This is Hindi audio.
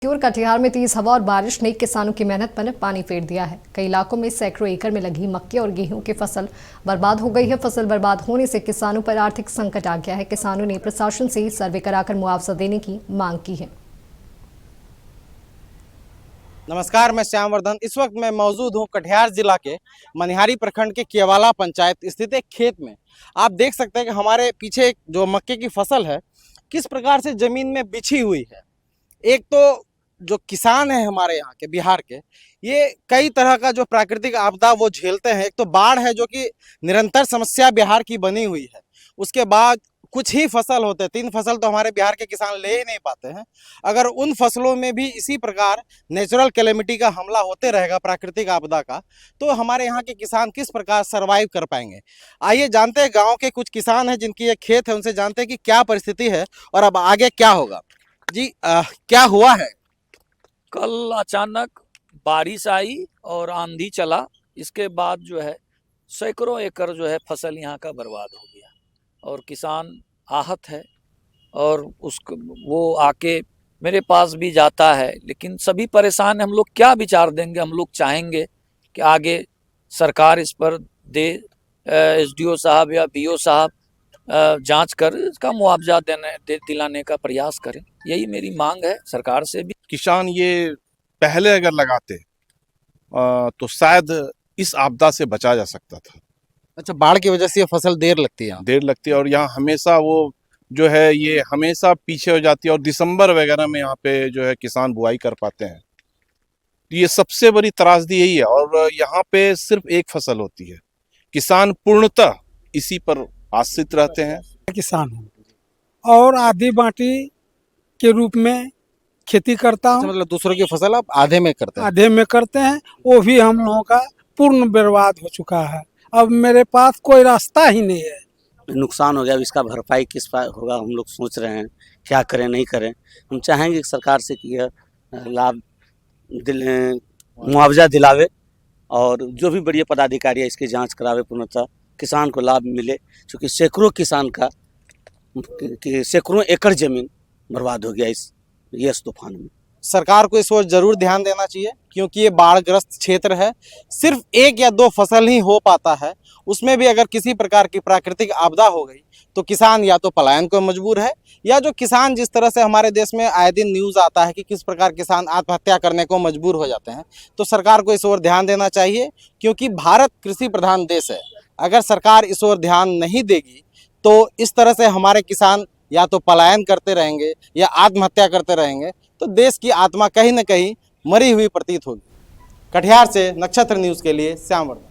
और कटिहार में तेज हवा और बारिश ने किसानों की मेहनत पर पानी फेर दिया है। कई इलाकों में सैकड़ों एकड़ में लगी मक्के और गेहूं की फसल बर्बाद हो गई है। फसल बर्बाद होने से किसानों पर आर्थिक संकट आ गया है। किसानों ने प्रशासन से सर्वे कराकर मुआवजा देने की मांग की है। नमस्कार, मैं श्यामवर्धन। इस वक्त मैं मौजूद हूं कटिहार जिला के मनिहारी प्रखंड के केवाला पंचायत स्थित एक खेत में। आप देख सकते हैं कि हमारे पीछे जो मक्के की फसल है किस प्रकार से जमीन में बिछी हुई है। एक तो जो किसान है हमारे यहाँ के बिहार के, ये कई तरह का जो प्राकृतिक आपदा वो झेलते हैं। एक तो बाढ़ है जो कि निरंतर समस्या बिहार की बनी हुई है। उसके बाद कुछ ही फसल होते हैं, 3 फसल तो हमारे बिहार के किसान ले ही नहीं पाते हैं। अगर उन फसलों में भी इसी प्रकार नेचुरल कैलेमिटी का हमला होते रहेगा, प्राकृतिक आपदा का, तो हमारे यहाँ के किसान किस प्रकार सर्वाइव कर पाएंगे। आइए जानते हैं, गांव के कुछ किसान हैं जिनकी ये खेत है, उनसे जानते हैं कि क्या परिस्थिति है और अब आगे क्या होगा। जी क्या हुआ है? कल अचानक बारिश आई और आंधी चला। इसके बाद जो है सैकड़ों एकड़ जो है फसल यहाँ का बर्बाद हो गया और किसान आहत है। और वो आके मेरे पास भी जाता है, लेकिन सभी परेशान हैं। हम लोग क्या विचार देंगे? हम लोग चाहेंगे कि आगे सरकार इस पर दे, एसडीओ साहब या बीओ साहब जांच कर इसका मुआवजा दिलाने का प्रयास करें। यही मेरी मांग है सरकार से भी। किसान ये पहले अगर लगाते तो शायद इस आपदा से बचा जा सकता था। अच्छा, बाढ़ की वजह से ये फसल देर लगती है? देर लगती है और यहाँ हमेशा वो जो है ये हमेशा पीछे हो जाती है और दिसंबर वगैरह में यहाँ पे जो है किसान बुआई कर पाते हैं। ये सबसे बड़ी त्रासदी यही है। और यहाँ पे सिर्फ एक फसल होती है, किसान पूर्णतः इसी पर आश्रित रहते हैं। किसान हूँ और आधी बाटी के रूप में खेती करता हूँ। मतलब दूसरों की फसल आप आधे में करते हैं? आधे में करते हैं, वो भी हम लोगों का पूर्ण बर्बाद हो चुका है। अब मेरे पास कोई रास्ता ही नहीं है। नुकसान हो गया, अब इसका भरपाई किस पर होगा हम लोग सोच रहे हैं, क्या करें नहीं करें। हम चाहेंगे कि सरकार से कि यह लाभ मुआवजा दिलावे और जो भी बड़ी पदाधिकारी है इसकी जांच करावे, पूर्णतः किसान को लाभ मिले। क्योंकि सैकड़ों किसान का सैकड़ों एकड़ जमीन बर्बाद हो गया इस तूफान में। सरकार को इस ओर जरूर ध्यान देना चाहिए, क्योंकि ये बाढ़ग्रस्त क्षेत्र है। सिर्फ 1 या 2 फसल ही हो पाता है, उसमें भी अगर किसी प्रकार की प्राकृतिक आपदा हो गई तो किसान या तो पलायन को मजबूर है, या जो किसान जिस तरह से हमारे देश में आए दिन न्यूज़ आता है कि किस प्रकार किसान आत्महत्या करने को मजबूर हो जाते हैं, तो सरकार को इस ओर ध्यान देना चाहिए। क्योंकि भारत कृषि प्रधान देश है। अगर सरकार इस ओर ध्यान नहीं देगी तो इस तरह से हमारे किसान या तो पलायन करते रहेंगे या आत्महत्या करते रहेंगे, तो देश की आत्मा कहीं न कहीं मरी हुई प्रतीत होगी। कटिहार से नक्षत्र न्यूज़ के लिए श्यामवर्धन।